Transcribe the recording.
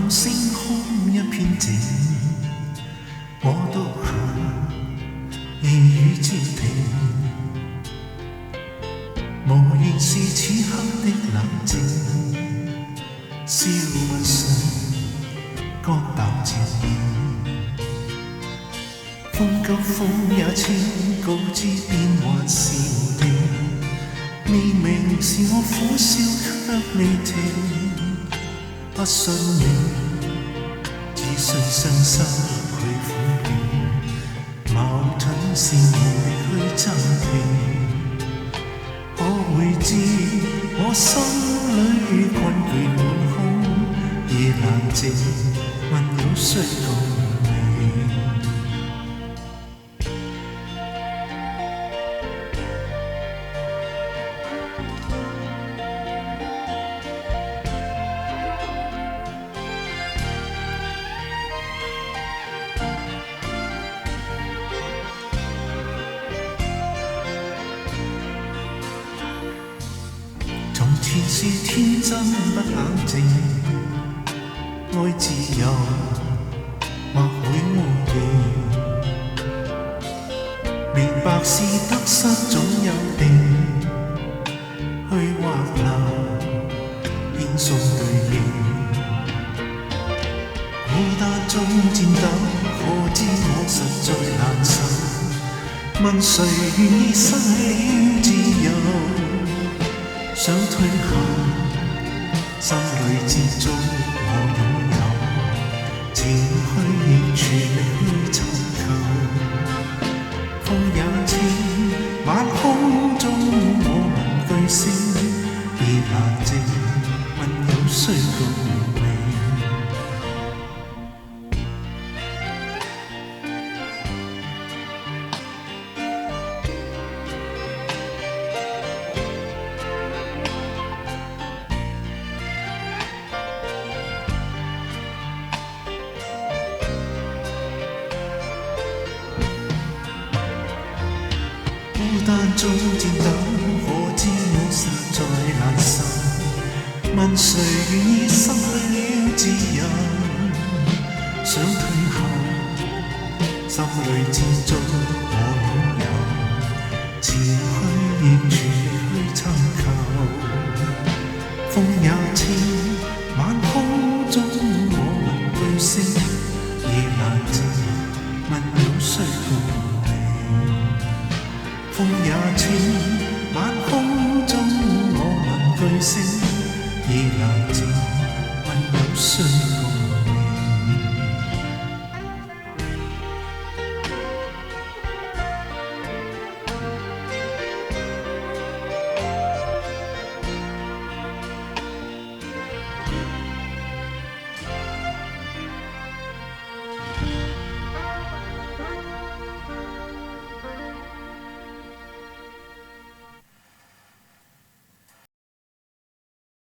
星空一片靜，我獨行夜雨漸停，無緣是此刻的冷靜，笑問誰各淡前面，風急風也清告知變幻是無定，未明是我苦笑卻未停，不信你，只需傷心去苦戀，矛盾是無力去暫停，可會知我心裏困倦滿空，夜闌靜問有誰共從前是天真不冷靜，愛自由或會無形，明白是得失總有定，去或留偏送對應，孤單中戰鬥，可知我實在難受，問誰願意失了自由，想退後，心裏之中我擁有，前去亦全力去尋求。風也清，晚空中我聞巨聲，夜闌靜問有誰共鳴。孤單中戰鬥，可知我實在難受，問誰願意失去了自由，想退後，心裏之中我擁有，前去亦全力去尋求。風也清，晚空中我聞巨聲，夜闌靜問有誰共風也清，晚空中我聞巨聲，夜闌靜問有誰